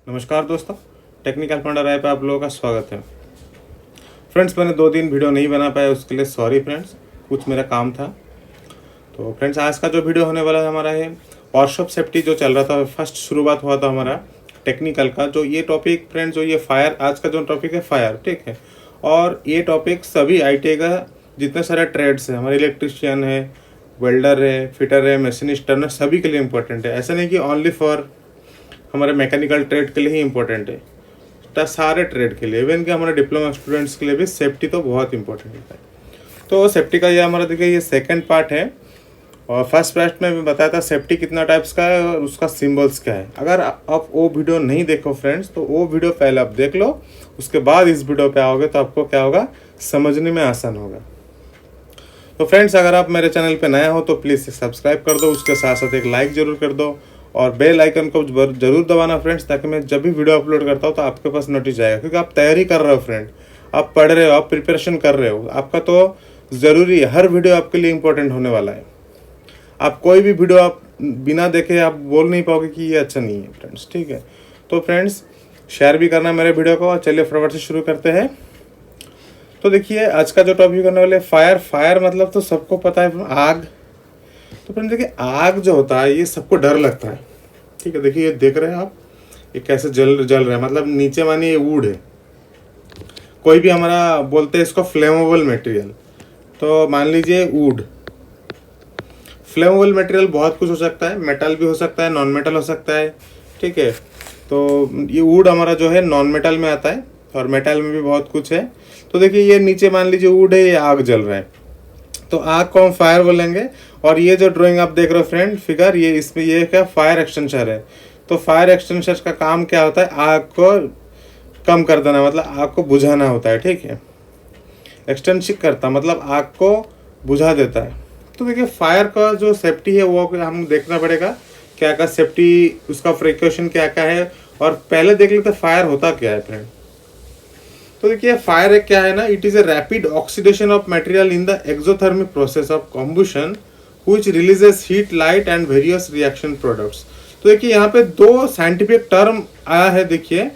नमस्कार दोस्तों, technical funder app पे आप लोगों का स्वागत है। फ्रेंड्स, मैंने 2 दिन वीडियो नहीं बना पाया, उसके लिए सॉरी फ्रेंड्स, कुछ मेरा काम था। तो फ्रेंड्स, आज का जो वीडियो होने वाला है हमारा है वर्कशॉप सेफ्टी जो चल रहा था, फर्स्ट शुरुआत हुआ था हमारा टेक्निकल का। जो ये टॉपिक फ्रेंड्स, जो ये फायर, आज का जो टॉपिक है फायर, ठीक है। और ये टॉपिक सभी ITI का जितने सारे ट्रेड्स है, हमारे इलेक्ट्रिशियन है, वेल्डर है, फिटर है, मशीनिस्ट है, सभी के लिए इम्पोर्टेंट है। ऐसा नहीं कि ओनली फॉर हमारे मैकेनिकल ट्रेड के लिए ही इम्पोर्टेंट है, सारे ट्रेड के लिए, इवन कि हमारे डिप्लोमा स्टूडेंट्स के लिए भी सेफ्टी तो बहुत इंपॉर्टेंट है। तो सेफ्टी का ये हमारा देखिए ये सेकंड पार्ट है। और फर्स्ट पार्ट में बताया था सेफ्टी कितना टाइप्स का है और उसका सिंबल्स क्या है। अगर आप वो वीडियो नहीं देखो फ्रेंड्स, तो वो वीडियो पहले आप देख लो, उसके बाद इस वीडियो पे आओगे तो आपको क्या होगा, समझने में आसान होगा। तो फ्रेंड्स, अगर आप मेरे चैनल पे नया हो तो प्लीज़ सब्सक्राइब कर दो, उसके साथ साथ एक लाइक ज़रूर कर दो और बेल आइकन को जरूर दबाना फ्रेंड्स, ताकि मैं जब भी वीडियो अपलोड करता हूँ तो आपके पास नोटिस जाएगा। क्योंकि आप तैयारी कर रहे हो फ्रेंड, आप पढ़ रहे हो, आप प्रिपरेशन कर रहे हो, आपका तो ज़रूरी है, हर वीडियो आपके लिए इंपॉर्टेंट होने वाला है। आप कोई भी वीडियो आप बिना देखे आप बोल नहीं पाओगे कि ये अच्छा नहीं है फ्रेंड्स, ठीक है। तो फ्रेंड्स, शेयर भी करना मेरे वीडियो को। चलिए फटाफट से शुरू करते हैं। तो देखिए आज का जो टॉपिक करने वाले फायर। फायर मतलब तो सबको पता है, आग। तो फ्रेंड्स देखिए, आग जो होता है ये सबको डर लगता है, ठीक है। देखिए ये देख रहे हैं आप, ये कैसे जल रहा है। मतलब नीचे मानिए ये वुड है, कोई भी हमारा बोलते हैं इसको फ्लेमेबल मटेरियल। तो मान लीजिए वुड, फ्लेमेबल मटेरियल बहुत कुछ हो सकता है, मेटल भी हो सकता है, नॉन मेटल हो सकता है, ठीक है। तो ये वुड हमारा जो है नॉन मेटल में आता है और मेटल में भी बहुत कुछ है। तो देखिए ये नीचे मान लीजिए वुड है, ये आग जल रहा है, तो आग को हम फायर बोलेंगे। और ये जो ड्राइंग आप देख रहे हो फ्रेंड, फिगर, ये इसमें ये क्या फायर एक्सटेंशर है। तो फायर एक्सटेंशर का काम क्या होता है, आग को कम कर देना, मतलब आग को बुझाना होता है, ठीक है। एक्सटेंशिक करता मतलब आग को बुझा देता है। तो देखिए फायर का जो सेफ्टी है वो हम देखना पड़ेगा, क्या क्या सेफ्टी, उसका प्रिकॉशन क्या क्या है। और पहले देख लेते फायर होता क्या है फ्रेंड। तो देखिए फायर एक क्या है ना, it is a rapid oxidation of material in the exothermic process of combustion which releases heat, light and various reaction products. तो देखिए यहाँ पे 2 साइंटिफिक टर्म आया है। देखिए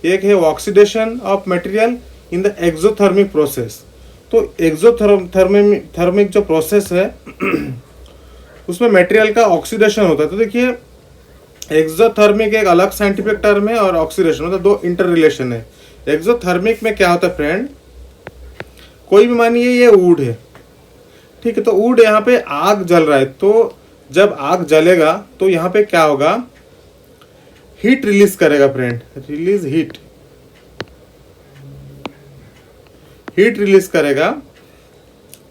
एक है oxidation of material in the exothermic process. तो एक्सोथर्मिक जो प्रोसेस है उसमें मटेरियल का ऑक्सीडेशन होता है। तो देखिए एक्सोथर्मिक एक अलग साइंटिफिक टर्म है और ऑक्सीडेशन मतलब 2 इंटर रिलेशन है। एक्सोथर्मिक में क्या होता है फ्रेंड, कोई भी मानिए ये वुड है, ठीक है। तो वुड यहाँ पे आग जल रहा है, तो जब आग जलेगा तो यहाँ पे क्या होगा, हीट रिलीज करेगा फ्रेंड, रिलीज हीट रिलीज करेगा।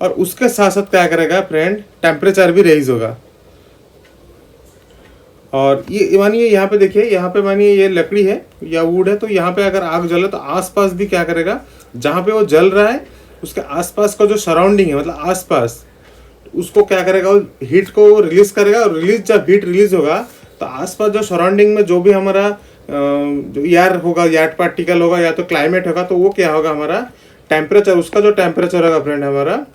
और उसके साथ साथ क्या करेगा फ्रेंड, टेम्परेचर भी रेज होगा। और ये मानिए यहाँ पे देखिए, यहाँ पे मानिए ये लकड़ी है या वुड है, तो यहाँ पे अगर आग जले तो आसपास भी क्या करेगा, जहाँ पे वो जल रहा है उसके आसपास का जो सराउंडिंग है, मतलब आसपास, उसको क्या करेगा, वो हीट को रिलीज करेगा। और जब हीट रिलीज होगा तो आसपास जो सराउंडिंग में जो भी हमारा जो एयर होगा, एयर पार्टिकल होगा या तो क्लाइमेट होगा, तो वो क्या होगा, हमारा टेम्परेचर, उसका जो टेम्परेचर होगा फ्रेंड हमारा,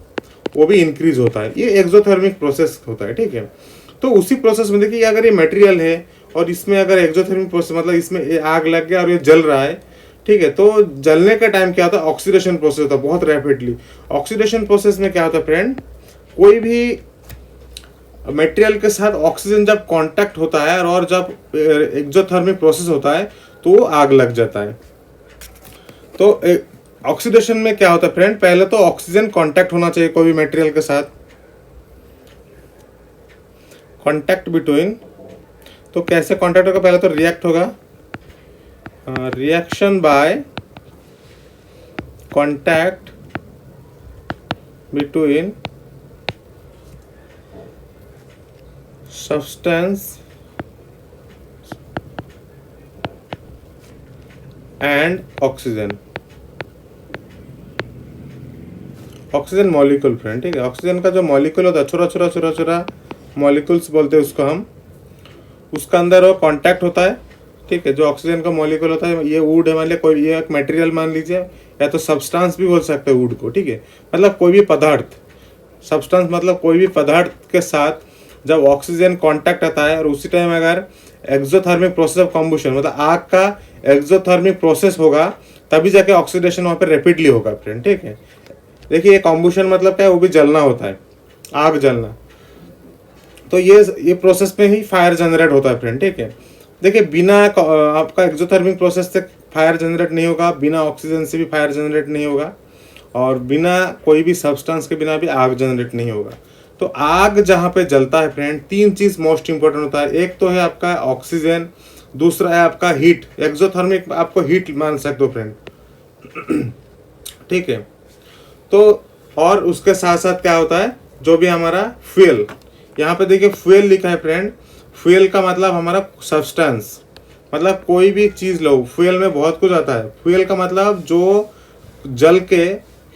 वो भी इंक्रीज होता है। ये एक्सोथर्मिक प्रोसेस होता है, ठीक है। तो उसी प्रोसेस में देखिए अगर ये मटेरियल है और इसमें अगर एक्सोथर्मिक प्रोसेस मतलब इसमें आग लग गया और ये जल रहा है, ठीक है। तो जलने का टाइम क्या होता है, ऑक्सीडेशन प्रोसेस होता है बहुत रैपिडली। ऑक्सीडेशन प्रोसेस में क्या होता है फ्रेंड, कोई भी मटेरियल के साथ ऑक्सीजन जब कांटेक्ट होता है और जब एक्सोथर्मिक प्रोसेस होता है तो आग लग जाता है। तो ऑक्सीडेशन में क्या होता है फ्रेंड, पहले तो ऑक्सीजन कांटेक्ट होना चाहिए कोई भी मटेरियल के साथ, कांटेक्ट बिटवीन। तो कैसे कांटेक्ट होगा, पहले तो रिएक्ट होगा, reaction by contact between substance and oxygen. Oxygen molecule friend, ठीक है। ऑक्सीजन का जो मॉलिक्यूल होता है, छोटा मॉलिक्यूल्स बोलते हैं उसको हम, उसका अंदर वो कांटेक्ट होता है, ठीक है। जो ऑक्सीजन का मॉलिक्यूल होता है, ये वुड है मान लिया, कोई ये एक मटेरियल मान लीजिए, या तो सब्सटेंस भी बोल सकते हैं वुड को, ठीक है। मतलब कोई भी पदार्थ, सब्सटेंस मतलब कोई भी पदार्थ के साथ जब ऑक्सीजन कांटेक्ट आता है और उसी टाइम अगर एक्सोथर्मिक प्रोसेस ऑफ कॉम्बुशन, मतलब आग का एक्सोथर्मिक प्रोसेस होगा तभी जाके ऑक्सीडेशन वहाँ पे रैपिडली होगा फ्रेंड, ठीक है। देखिए कॉम्बुशन मतलब क्या है, वो भी जलना होता है, आग जलना। तो ये प्रोसेस में ही फायर जनरेट होता है फ्रेंड, ठीक है। देखिए बिना आपका एक्सोथर्मिक प्रोसेस से फायर जनरेट नहीं होगा, बिना ऑक्सीजन से भी फायर जनरेट नहीं होगा, और बिना कोई भी सब्सटेंस के बिना भी आग जनरेट नहीं होगा। तो आग जहाँ पे जलता है फ्रेंड, तीन चीज मोस्ट इंपॉर्टेंट होता है। एक तो है आपका ऑक्सीजन, दूसरा है आपका हीट, एक्सोथर्मिक आपको हीट मान सकते हो फ्रेंड, ठीक है। तो और उसके साथ साथ क्या होता है, जो भी हमारा फ्यूल, यहाँ पे देखिए फ्यूल लिखा है फ्रेंड। फ्यूल का मतलब हमारा सब्सटेंस, मतलब कोई भी चीज़ लो, फ्यूल में बहुत कुछ आता है। फ्यूल का मतलब जो जल के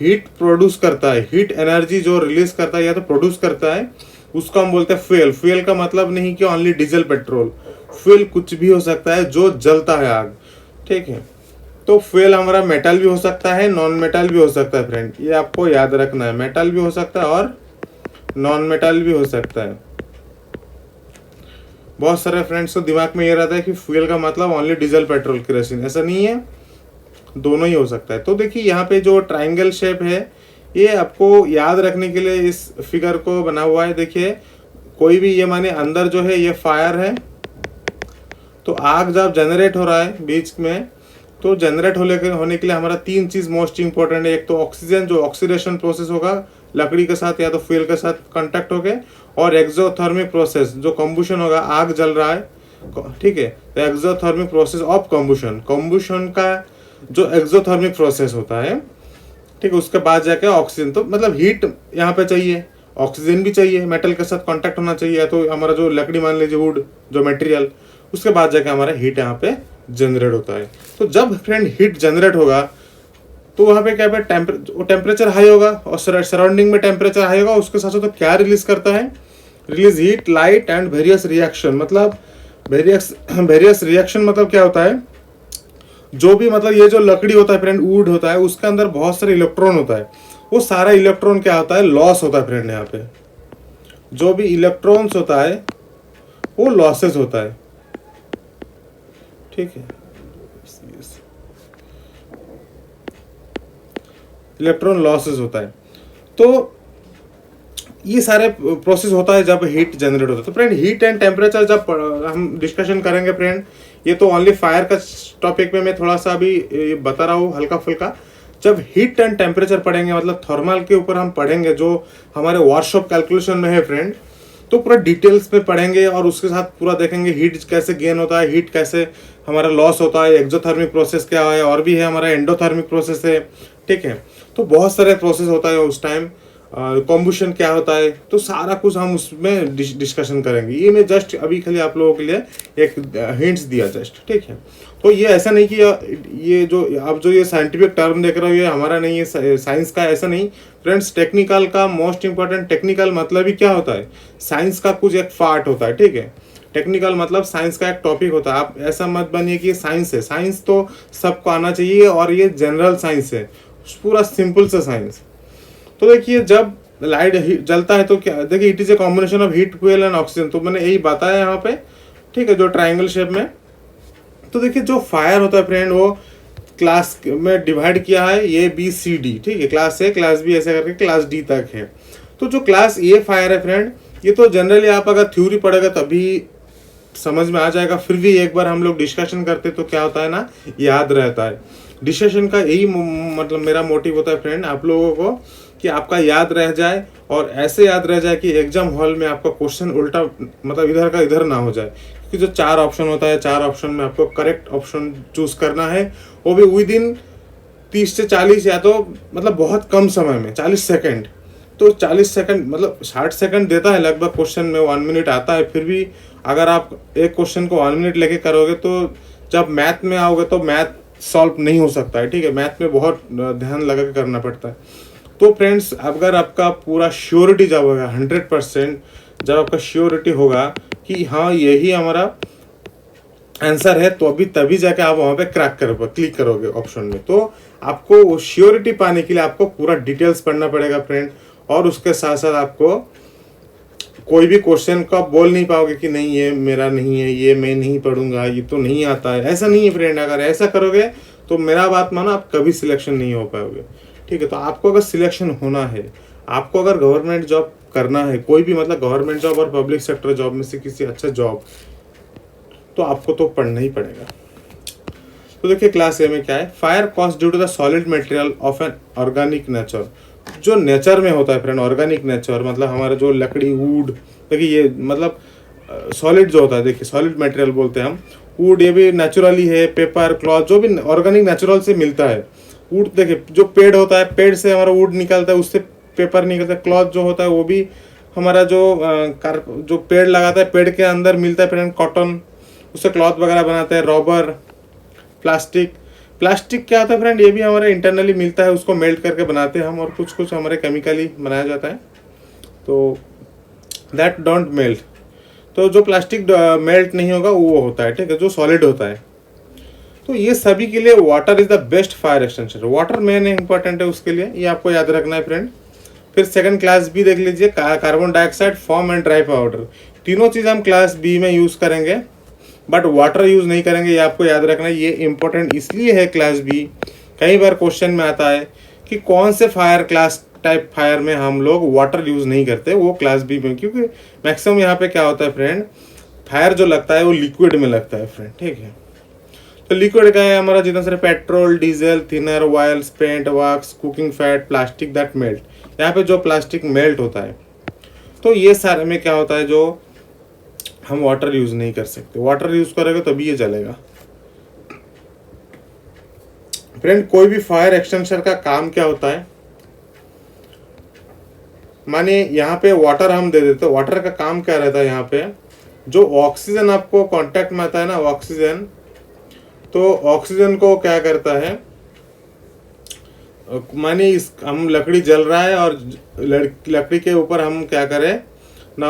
हीट प्रोड्यूस करता है, हीट एनर्जी जो रिलीज करता है या तो प्रोड्यूस करता है, उसको हम बोलते हैं फ्यूल। फ्यूल का मतलब नहीं कि ओनली डीजल पेट्रोल, फ्यूल कुछ भी हो सकता है जो जलता है आग, ठीक है। तो फ्यूल हमारा मेटल भी हो सकता है, नॉन मेटल भी हो सकता है फ्रेंड, ये आपको याद रखना है। मेटल भी हो सकता है और नॉन मेटल भी हो सकता है। बहुत सारे फ्रेंड्स को दिमाग में ये रहता है कि फ्यूल का मतलब ओनली डीजल पेट्रोल केरोसिन, ऐसा नहीं है, दोनों ही हो सकता है। तो देखिए यहाँ पे जो ट्राइंगल शेप है, ये आपको याद रखने के लिए इस फिगर को बना हुआ है। देखिए कोई भी, ये माने अंदर जो है ये फायर है, तो आग जब जनरेट हो रहा है बीच में, तो जनरेट होने के लिए हमारा तीन चीज मोस्ट इंपॉर्टेंट है। एक तो ऑक्सीजन, जो ऑक्सीडेशन प्रोसेस होगा लकड़ी के साथ या तो फ्यूल के साथ कांटेक्ट हो गए, और एक्सोथर्मिक प्रोसेस जो कम्बुशन होगा, आग जल रहा है, ठीक है। तो एक्सोथर्मिक प्रोसेस ऑफ कम्बुशन, कम्बुशन का जो एक्सोथर्मिक प्रोसेस होता है, ठीक है, उसके बाद जाके ऑक्सीजन। तो मतलब हीट यहाँ पे चाहिए, ऑक्सीजन भी चाहिए, मेटल के साथ कांटेक्ट होना चाहिए, या तो हमारा जो लकड़ी मान लीजिए वुड जो मटेरियल, उसके बाद जाके हमारा हीट यहाँ पे जनरेट होता है। तो जब फ्रेंड हीट जनरेट होगा तो वहाँ पे क्या है, टेम्परेचर हाई होगा और सराउंडिंग में टेम्परेचर हाई होगा, उसके साथ साथ तो क्या रिलीज करता है, release heat, light and various reaction. मतलब वेरियस रिएक्शन मतलब क्या होता है, जो भी मतलब ये जो लकड़ी होता है फ्रेंड, वुड होता है, उसके अंदर बहुत सारे इलेक्ट्रॉन होता है, वो सारा इलेक्ट्रॉन क्या होता है, लॉस होता है फ्रेंड। यहाँ पे जो भी इलेक्ट्रॉन्स होता है वो लॉसेस होता है, ठीक है, इलेक्ट्रॉन लॉसेस होता है। तो ये सारे प्रोसेस होता है जब हीट जनरेट होता है। तो फ्रेंड हीट एंड टेम्परेचर जब हम डिस्कशन करेंगे फ्रेंड, ये तो ओनली फायर का टॉपिक में मैं थोड़ा सा अभी बता रहा हूँ हल्का फुल्का। जब हीट एंड टेम्परेचर पढ़ेंगे, मतलब थर्मल के ऊपर हम पढ़ेंगे, जो हमारे वर्कशॉप कैलकुलेशन में है फ्रेंड, तो पूरा डिटेल्स में पढ़ेंगे और उसके साथ पूरा देखेंगे हीट कैसे गेन होता है, हीट कैसे हमारा लॉस होता है, एक्सोथर्मिक प्रोसेस क्या है, और भी है हमारा एंडोथर्मिक प्रोसेस है, ठीक है। तो बहुत सारे प्रोसेस होता है उस टाइम, कॉम्बुशन क्या होता है, तो सारा कुछ हम उसमें डिस्कशन करेंगे। ये मैं जस्ट अभी खाली आप लोगों के लिए एक हिंट्स दिया जस्ट, ठीक है। तो ये ऐसा नहीं कि ये जो आप जो ये साइंटिफिक टर्म देख रहे हो ये हमारा नहीं है, साइंस का, ऐसा नहीं फ्रेंड्स। टेक्निकल का मोस्ट इंपॉर्टेंट, टेक्निकल मतलब ही क्या होता है, साइंस का कुछ एक पार्ट होता है, ठीक है। टेक्निकल मतलब साइंस का एक टॉपिक होता है। आप ऐसा मत बनिए कि साइंस है, साइंस तो सबको आना चाहिए और ये जनरल साइंस है, पूरा सिंपल सा साइंस। तो देखिए जब लाइट जलता है तो क्या, देखिए it is a combination of heat, fuel and oxygen. तो मैंने यही बताया यहाँ पे, ठीक है, जो ट्राइंगल शेप में। तो देखिए जो फायर होता है फ्रेंड, वो क्लास में डिवाइड किया है ए बी सी डी, ठीक है, क्लास ए, क्लास बी, ऐसे करके क्लास डी तक है। तो जो क्लास ए फायर है फ्रेंड, ये तो जनरली आप अगर थ्योरी पढ़ेगा तभी समझ में आ जाएगा, फिर भी एक बार हम लोग डिस्कशन करते तो क्या होता है ना, याद रहता है। डिस्कशन का यही मतलब मेरा मोटिव होता है फ्रेंड, आप लोगों को कि आपका याद रह जाए, और ऐसे याद रह जाए कि एग्जाम हॉल में आपका क्वेश्चन उल्टा, मतलब इधर का इधर ना हो जाए। क्योंकि जो 4 ऑप्शन होता है, 4 ऑप्शन में आपको करेक्ट ऑप्शन चूज करना है, वो भी विद इन 30 से 40, या तो मतलब बहुत कम समय में 40 सेकेंड। तो 40 सेकंड मतलब 60 सेकंड देता है लगभग क्वेश्चन में, 1 मिनट आता है। फिर भी अगर आप एक क्वेश्चन को 1 मिनट लेके करोगे तो जब मैथ में आओगे तो मैथ सॉल्व नहीं हो सकता है, ठीक है। मैथ में बहुत ध्यान लगा के करना पड़ता है। तो फ्रेंड्स अगर आपका पूरा श्योरिटी जब होगा 100%, जब आपका श्योरिटी होगा कि हाँ यही हमारा आंसर है, तो अभी तभी जाके आप वहाँ पे क्लिक करोगे ऑप्शन में। तो आपको वो श्योरिटी पाने के लिए आपको पूरा डिटेल्स पढ़ना पड़ेगा फ्रेंड, और उसके साथ साथ आपको कोई भी क्वेश्चन को आप बोल नहीं पाओगे कि नहीं ये मेरा नहीं है, ये मैं नहीं पढ़ूंगा, ये तो नहीं आता है। ऐसा नहीं है फ्रेंड, अगर ऐसा करोगे तो मेरा बात मानो आप कभी सिलेक्शन नहीं हो पाओगे। ठीक है, तो आपको अगर सिलेक्शन होना है, आपको अगर गवर्नमेंट जॉब करना है, कोई भी मतलब गवर्नमेंट जॉब और पब्लिक सेक्टर जॉब में से किसी अच्छा जॉब, तो आपको तो पढ़ना ही पड़ेगा। तो देखिए क्लास ए में क्या है, fire cause due to the solid material of an organic nature. जो नेचर में होता है फ्रेंड, ऑर्गेनिक नेचर मतलब हमारा जो लकड़ी, वुड, देखिए ये मतलब सॉलिड जो होता है, देखिए सॉलिड मटेरियल बोलते हैं हम। वुड ये भी नेचुरली है, पेपर, क्लॉथ जो भी ऑर्गेनिक नेचुरल से मिलता है। वुड देखिए जो पेड़ होता है, पेड़ से हमारा वुड निकलता है, उससे पेपर निकलता है। क्लॉथ जो होता है वो भी हमारा जो पेड़ लगाता है, पेड़ के अंदर मिलता है फ्रेंड कॉटन, उससे क्लॉथ वगैरह बनाते हैं। रबर, प्लास्टिक क्या होता है फ्रेंड, ये भी हमारे इंटरनली मिलता है, उसको मेल्ट करके बनाते हैं हम, और कुछ कुछ हमारे केमिकली बनाया जाता है, तो दैट डोंट मेल्ट। तो जो प्लास्टिक मेल्ट नहीं होगा वो होता है, ठीक है, जो सॉलिड होता है। तो ये सभी के लिए water is the best fire extension. Water main important है उसके लिए, ये आपको याद रखना है फ्रेंड। फिर सेकंड क्लास बी देख लीजिए, carbon dioxide, form and dry powder. तीनों चीज़ हम क्लास बी में यूज़ करेंगे, बट वाटर यूज़ नहीं करेंगे, ये आपको याद रखना है। ये इंपॉर्टेंट इसलिए है क्लास बी, कई बार क्वेश्चन में आता है कि कौन से फायर क्लास टाइप फायर में हम लोग वाटर यूज़ नहीं करते, वो क्लास बी में, क्योंकि मैक्सिमम यहाँ पे क्या होता है फ्रेंड, फायर जो लगता है वो लिक्विड में लगता है फ्रेंड। ठीक है, तो लिक्विड का है हमारा जितना सारे petrol, diesel, thinner, oils, paint, wax, cooking fat, plastic that melt. यहाँ पे जो प्लास्टिक मेल्ट होता है, तो ये सारे में क्या होता है, जो हम वाटर यूज नहीं कर सकते। वाटर यूज करेंगे तभी ये जलेगा फ्रेंड। कोई भी फायर एक्सटेंशन का काम क्या होता है, माने यहाँ पे वाटर हम दे देते हैं, वाटर का काम क्या रहता है, यहाँ पे जो ऑक्सीजन आपको कांटेक्ट में आता है ना, ऑक्सीजन, तो ऑक्सीजन को क्या करता है, माने इस हम लकड़ी जल रहा है और लकड़ी के ऊपर हम क्या करें ना,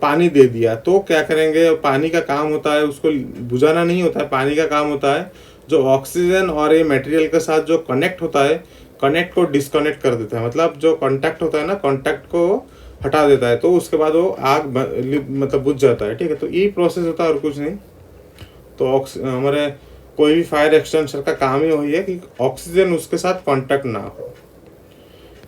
पानी दे दिया, तो क्या करेंगे, पानी का काम होता है उसको बुझाना नहीं होता है, पानी का काम होता है जो ऑक्सीजन और ये मटेरियल के साथ जो कनेक्ट होता है, कनेक्ट को डिस्कनेक्ट कर देता है, मतलब जो कांटेक्ट होता है ना, कांटेक्ट को हटा देता है, तो उसके बाद वो आग मतलब बुझ जाता है। ठीक है, तो यही प्रोसेस होता है और कुछ नहीं। तो हमारे कोई भी फायर एक्सटेंशन का काम ही वही है कि ऑक्सीजन उसके साथ कांटेक्ट ना हो।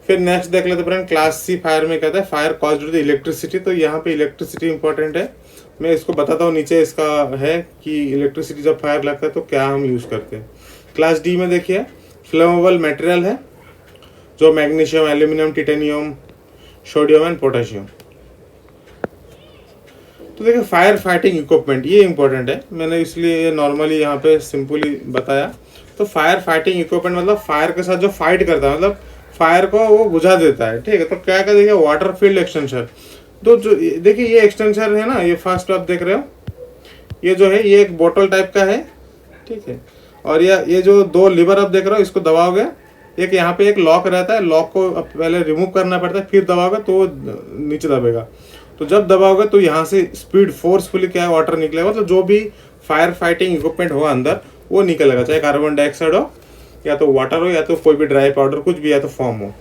फिर नेक्स्ट देख लेते फ्रेंड, क्लास सी फायर में कहता है फायर कॉज्ड बाय इलेक्ट्रिसिटी। तो यहाँ पे इलेक्ट्रिसिटी इंपॉर्टेंट है, मैं इसको बताता हूँ, नीचे इसका है कि इलेक्ट्रिसिटी जब फायर लगता है तो क्या हम यूज़ करते हैं। क्लास डी में देखिए फ्लेमेबल मटेरियल है, जो magnesium, aluminium, titanium, sodium and potassium. तो देखिए फायर फाइटिंग इक्विपमेंट, ये इंपॉर्टेंट है, मैंने इसलिए नॉर्मली यहाँ पे सिंपली बताया। तो फायर फाइटिंग इक्विपमेंट मतलब फायर के साथ जो फाइट करता है, मतलब फायर को वो बुझा देता है। ठीक है, तो क्या क्या देखिए, वाटर फील्ड एक्सटेंशन। तो जो देखिए ये एक्सटेंशन है ना, ये फर्स्ट आप देख रहे हो, ये जो है ये एक बोतल टाइप का है। ठीक है, और ये जो दो लीवर आप देख रहे हो, इसको दबाओगे, एक यहाँ पे एक लॉक रहता है, लॉक को पहले रिमूव करना पड़ता है, फिर दबाओगे तो नीचे दबेगा। तो जब दबाओगे तो यहाँ से स्पीड फोर्सफुली क्या है, वाटर निकलेगा, मतलब जो भी फायर फाइटिंग इक्विपमेंट हो अंदर वो निकलेगा, चाहे कार्बन डाइऑक्साइड हो, या तो वाटर हो, या तो कोई भी ड्राई पाउडर, कुछ भी, या तो फॉर्म हो।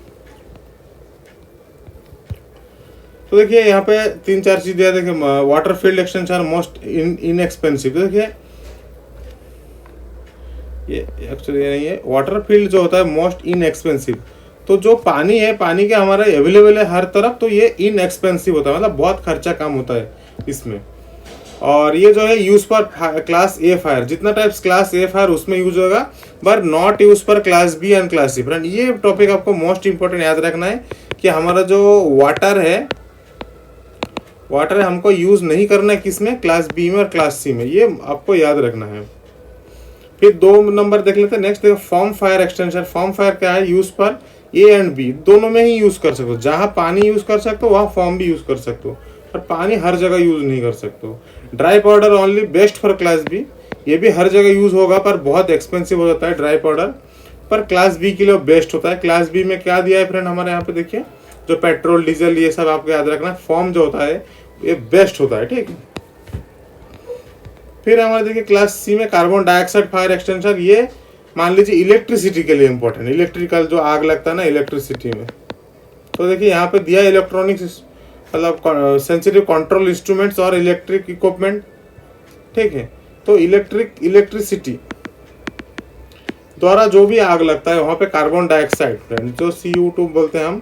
तो देखिए यहाँ पे 3-4 चीज दिया, देखिए water field extension are most inexpensive. देखिए ये एक्चुअली नहीं है, वाटर फील्ड जो होता है मोस्ट इनएक्सपेंसिव। तो जो पानी है, पानी के हमारा अवेलेबल है हर तरफ, तो ये इनएक्सपेंसिव होता है, मतलब बहुत खर्चा कम होता है इसमें। और ये जो है यूज पर क्लास ए फायर, जितना टाइप्स क्लास ए फायर उसमें यूज होगा, बट नॉट यूज पर class B and class C. Friend ये टॉपिक आपको मोस्ट इंपॉर्टेंट याद रखना है कि हमारा जो वाटर है हमको यूज नहीं करना है किसमें, क्लास बी में और क्लास सी में, ये आपको याद रखना है। फिर 2 नंबर देख लेते हैं। नेक्स्ट देखो form fire extension. Form fire क्या है, यूज पर ए एंड बी दोनों में ही यूज कर सकते हो, जहां पानी यूज कर सकते हो वहां फॉर्म भी यूज कर सकते हो, पर पानी हर जगह यूज नहीं कर सकते हो। Dry powder only best for class B, ये भी हर जगह यूज होगा पर बहुत एक्सपेंसिव हो जाता है ड्राई पाउडर, पर क्लास बी के लिए बेस्ट होता है। क्लास बी में क्या दिया है फ्रेंड हमारे यहाँ पे देखिए, जो पेट्रोल, डीजल, ये सब आपको याद रखना है। फॉर्म जो होता है ये बेस्ट होता है। ठीक है, फिर हमारे देखिए क्लास सी में कार्बन डाइऑक्साइड फायर एक्सटेंशन, ये मान लीजिए इलेक्ट्रिसिटी के लिए इंपॉर्टेंट, इलेक्ट्रिकल जो आग लगता है ना इलेक्ट्रिसिटी में। तो देखिए यहाँ पे दिया इलेक्ट्रॉनिक्स मतलब सेंसिटिव कंट्रोल इंस्ट्रूमेंट्स और इलेक्ट्रिक इक्विपमेंट, ठीक है। तो इलेक्ट्रिसिटी द्वारा जो भी आग लगता है वहाँ पे कार्बन डाइऑक्साइड फ्रेंड, जो CO2 बोलते हैं हम,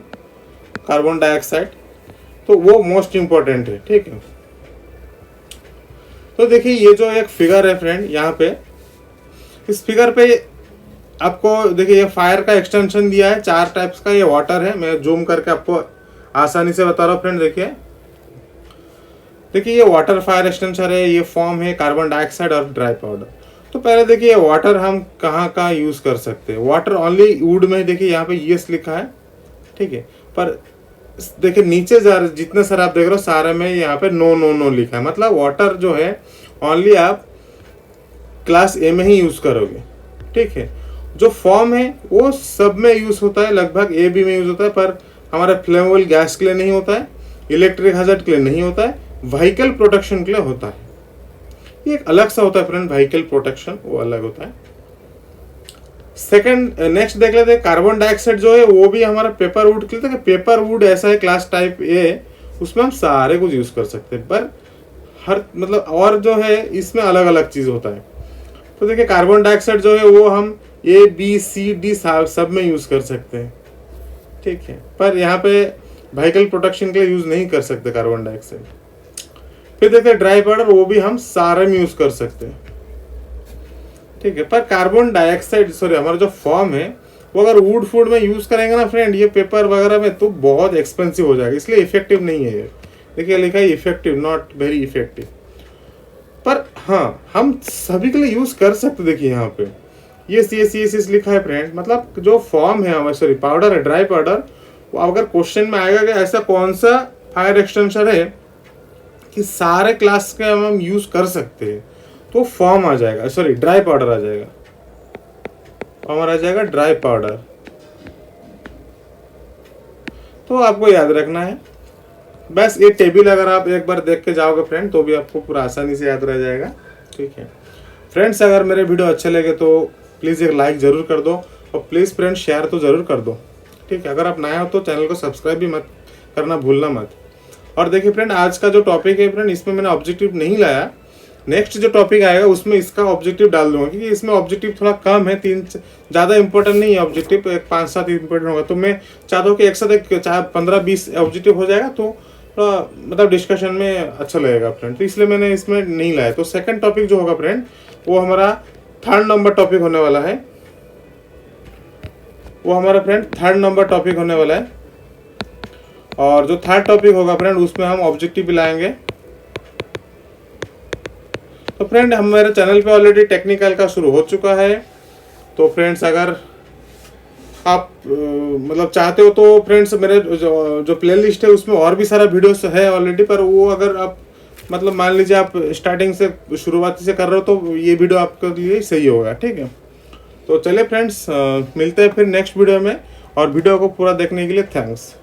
कार्बन डाइऑक्साइड, तो वो मोस्ट इम्पोर्टेंट है, ठीक है। तो देखिए ये जो एक फिगर है फ्रेंड, यहाँ पे इस फिगर पे आपको देखिए ये फायर का एक्सटेंशन दिया है 4 टाइप्स का। ये वाटर है, मैं जूम करके आपको आसानी से बता रहा हूँ फ्रेंड। देखिए ये वाटर फायर एक्सटेंशन है, ये फॉर्म है कार्बन डाइऑक्साइड और ड्राई पाउडर। तो पहले देखिए वाटर हम कहाँ कहाँ यूज कर सकते हैं। वाटर ओनली वुड में देखिए यहाँ पे यस लिखा है, ठीक है। पर देखिए नीचे जितने सारे आप देख रहे हो सारे में यहाँ पे नो नो नो लिखा है। मतलब वाटर जो है ओनली आप क्लास ए में ही यूज करोगे, ठीक है। जो फॉर्म है वो सब में यूज होता है, लगभग ए बी में यूज होता है, पर हमारे फ्लेमेबल गैस के लिए नहीं होता है, इलेक्ट्रिक हैजर्ड के लिए नहीं होता है, व्हीकल प्रोटेक्शन के लिए होता है। ये एक अलग सा होता है फ्रेंड, व्हीकल प्रोटेक्शन वो अलग होता है। सेकंड नेक्स्ट देख लेते हैं, कार्बन डाइऑक्साइड जो है वो भी हमारा पेपर वुड के लिए। पेपर वुड ऐसा है क्लास टाइप ए, उसमें हम सारे कुछ यूज कर सकते हैं, पर हर मतलब और जो है इसमें अलग अलग चीज होता है। तो देखिए कार्बन डाइऑक्साइड जो है वो हम A, B, C, D सब में यूज कर सकते हैं, ठीक है। पर यहाँ पे व्हीकल प्रोटेक्शन के लिए यूज नहीं कर सकते कार्बन डाइऑक्साइड। फिर देखते हैं ड्राई पाउडर, वो भी हम सारे में यूज कर सकते हैं, ठीक है। पर कार्बन डाइऑक्साइड सॉरी हमारा जो फॉर्म है वो अगर वुड फूड में यूज करेंगे ना फ्रेंड, ये पेपर वगैरह में, तो बहुत एक्सपेंसिव हो जाएगा, इसलिए इफेक्टिव नहीं है ये। देखिए लिखा है इफेक्टिव, नॉट वेरी इफेक्टिव। पर हाँ हम सभी के लिए यूज कर सकते। देखिए यहाँ पे ये लिखा है फ्रेंड, मतलब जो फॉर्म है हमारे सॉरी पाउडर है, ड्राई पाउडर, वो अगर क्वेश्चन में आएगा कि ऐसा कौन सा फायर एक्सटेंशन है कि सारे क्लास के हम यूज कर सकते हैं, तो फॉर्म आ जाएगा, सॉरी ड्राई पाउडर आ जाएगा, फॉर्म आ जाएगा ड्राई पाउडर। तो आपको याद रखना है बस ये टेबल, अगर आप एक बार देख के जाओगे फ्रेंड तो भी आपको पूरा आसानी से याद रह जाएगा, ठीक है। फ्रेंड्स अगर मेरे वीडियो अच्छे लगे तो प्लीज़ एक लाइक ज़रूर कर दो, और प्लीज़ फ्रेंड शेयर तो ज़रूर कर दो, ठीक है। अगर आप नए हो तो चैनल को सब्सक्राइब भी मत करना भूलना मत। और देखिए फ्रेंड आज का जो टॉपिक है फ्रेंड, इसमें मैंने ऑब्जेक्टिव नहीं लाया, नेक्स्ट जो टॉपिक आएगा उसमें इसका ऑब्जेक्टिव डाल दूंगा, क्योंकि इसमें ऑब्जेक्टिव थोड़ा कम है, 3 ज़्यादा इंपॉर्टेंट नहीं है ऑब्जेक्टिव, 5-7 इंपॉर्टेंट होगा। तो मैं चाहता हूँ कि एक साथ 15-20 ऑब्जेक्टिव हो जाएगा, तो मतलब डिस्कशन में अच्छा लगेगा फ्रेंड, तो इसलिए मैंने इसमें नहीं लाया। तो सेकंड टॉपिक जो होगा फ्रेंड वो हमारा 3rd नंबर टॉपिक होने वाला है, वो हमारा फ्रेंड 3rd नंबर टॉपिक होने वाला है। और जो 3rd टॉपिक होगा फ्रेंड उसमें हम ऑब्जेक्टिव भी लाएंगे। तो फ्रेंड हमारे चैनल पे ऑलरेडी टेक्निकल का शुरू हो चुका है, तो फ्रेंड्स अगर आप मतलब चाहते हो तो फ्रेंड्स मेरे जो प्लेलिस्ट है उसमें और भी सारा वीडियोस है ऑलरेडी, पर वो अगर आप मतलब मान लीजिए आप स्टार्टिंग से शुरुआती से कर रहे हो तो ये वीडियो आपके लिए सही होगा, ठीक है। तो चलिए फ्रेंड्स मिलते हैं फिर नेक्स्ट वीडियो में, और वीडियो को पूरा देखने के लिए थैंक्स।